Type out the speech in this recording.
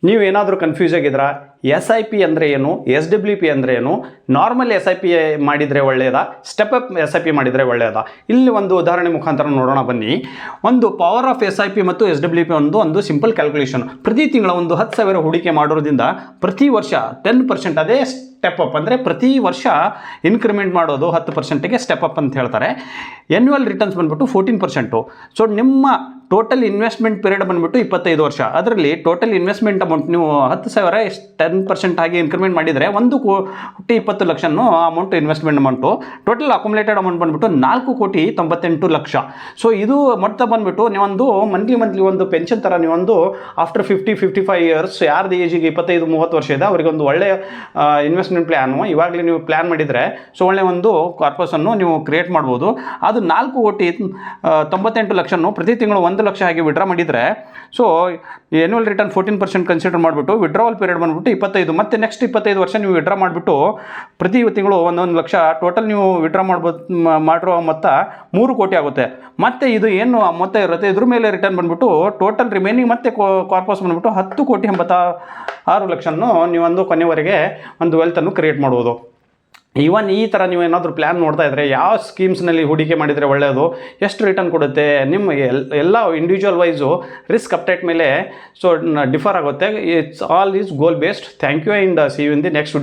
ನೀವೇನಾದರೂ confuse ಆಗಿದ್ರಾ SIP ಅಂದರೆ ಏನು, SWP ಅಂದರೆ ಏನು, ನಾರ್ಮಲ್ SIP ಮಾಡಿದರೆ ಒಳ್ಳೆಯದಾ, ಸ್ಟೆಪ್ ಅಪ್ SIP ಮಾಡಿದರೆ ಒಳ್ಳೆಯದಾ? ಇಲ್ಲಿ ಒಂದು ಉದಾಹರಣೆ ಮುಖಾಂತರ ನೋಡೋಣ ಬನ್ನಿ. ಒಂದು ಪವರ್ ಆಫ್ SIP ಮತ್ತು SWP ಒಂದು ಸಿಂಪಲ್ ಕ್ಯಾಲ್ಕುಲೇಷನ್. ಪ್ರತಿ ತಿಂಗಳ ಒಂದು 10,000 ಹೂಡಿಕೆ ಮಾಡೋದ್ರಿಂದ ಪ್ರತಿ ವರ್ಷ 10% ಅದೇ ಸ್ಟೆಪ್ ಅಪ್, ಅಂದರೆ ಪ್ರತಿ ವರ್ಷ ಇನ್ಕ್ರಿಮೆಂಟ್ ಮಾಡೋದು 10%ಗೆ ಸ್ಟೆಪ್ ಅಪ್ ಅಂತ ಹೇಳ್ತಾರೆ. ಎನ್ಯುವಲ್ ರಿಟರ್ನ್ಸ್ ಬಂದ್ಬಿಟ್ಟು 14%. ಸೊ ನಿಮ್ಮ ಟೋಟಲ್ ಇನ್ವೆಸ್ಟ್ಮೆಂಟ್ ಪೀರಿಯಡ್ ಬಂದ್ಬಿಟ್ಟು 25 ವರ್ಷ. ಅದರಲ್ಲಿ ಟೋಟಲ್ ಇನ್ವೆಸ್ಟ್ಮೆಂಟ್ ಅಮೌಂಟ್ ನೀವು 10,000 10% ಆಗಿ ಇನ್ಕ್ರಿಮೆಂಟ್ ಮಾಡಿದರೆ 1,20,00,000 amount investment amount. Total accumulated amount ಬಂದ್ಬಿಟ್ಟು 4,98,00,000. ಸೊ ಇದು ಮೊತ್ತ ಬಂದ್ಬಿಟ್ಟು ನೀವೊಂದು ಮಂತ್ಲಿ ಒಂದು ಪೆನ್ಷನ್ ಥರ ನೀವೊಂದು ಆಫ್ಟರ್ 50-55 ಇಯರ್ಸ್, ಯಾರ್ದು ಏಜಿಗೆ 25-30 ವರ್ಷ ಇದೆ ಅವರಿಗೆ ಒಂದು ಒಳ್ಳೆಯ ಇನ್ವೆಸ್ಟ್ಮೆಂಟ್ ಪ್ಲ್ಯಾನು ಇವಾಗಲೇ ನೀವು ಪ್ಲ್ಯಾನ್ ಮಾಡಿದರೆ ಸೊ ಒಳ್ಳೆಯ ಒಂದು ಕಾರ್ಪಸನ್ನು ನೀವು ಕ್ರಿಯೇಟ್ ಮಾಡ್ಬೋದು. ಅದು 4,98,00,000 ಪ್ರತಿ ತಿಂಗಳು 1 ಲಕ್ಷ ಆಗಿ ವಿಡ್ರಾ ಮಾಡಿದರೆ ಸೊ ಎನ್ಯುವಲ್ ರಿಟರ್ನ್ 14% ಕನ್ಸಿಡರ್ ಮಾಡಿಬಿಟ್ಟು ವಿಡ್ರಾವಲ್ ಪೀರಿಯಡ್ ಬಂದ್ಬಿಟ್ಟು 25, ಮತ್ತು ನೆಕ್ಸ್ಟ್ 25 ವರ್ಷ ನೀವು ವಿಡ್ರಾ ಮಾಡಿಬಿಟ್ಟು ಪ್ರತಿ ತಿಂಗಳು 1 ಲಕ್ಷ ಟೋಟಲ್ ನೀವು ವಿಡ್ರಾ ಮಾಡಿರೋ ಮೊತ್ತ 3 ಕೋಟಿ ಆಗುತ್ತೆ. ಮತ್ತು ಇದು ಏನು ಮೊತ್ತ ಇರುತ್ತೆ ಇದ್ರ ಮೇಲೆ ರಿಟರ್ನ್ ಬಂದ್ಬಿಟ್ಟು ಟೋಟಲ್ ರಿಮೈನಿಂಗ್ ಮತ್ತೆ ಕಾರ್ಪಸ್ ಬಂದ್ಬಿಟ್ಟು 10,86,00,000 ನೀವೊಂದು ಕೊನೆವರೆಗೆ ಒಂದು ವೆಲ್ತನ್ನು ಕ್ರಿಯೇಟ್ ಮಾಡ್ಬೋದು. ಈವನ್ ಈ ಥರ ನೀವು ಏನಾದರೂ ಪ್ಲ್ಯಾನ್ ನೋಡ್ತಾ ಇದ್ದರೆ ಯಾವ ಸ್ಕೀಮ್ಸ್ನಲ್ಲಿ ಹೂಡಿಕೆ ಮಾಡಿದರೆ ಒಳ್ಳೆಯದು, ಎಷ್ಟು ರಿಟರ್ನ್ ಕೊಡುತ್ತೆ, ನಿಮ್ಮ ಎಲ್ಲ ಇಂಡಿವಿಜುವಲ್ ವೈಸು ರಿಸ್ಕ್ ಅಪ್ಡೇಟ್ ಮೇಲೆ ಸೊ ಡಿಫರ್ ಆಗುತ್ತೆ. It's all is goal based. Thank you and see you in the next video.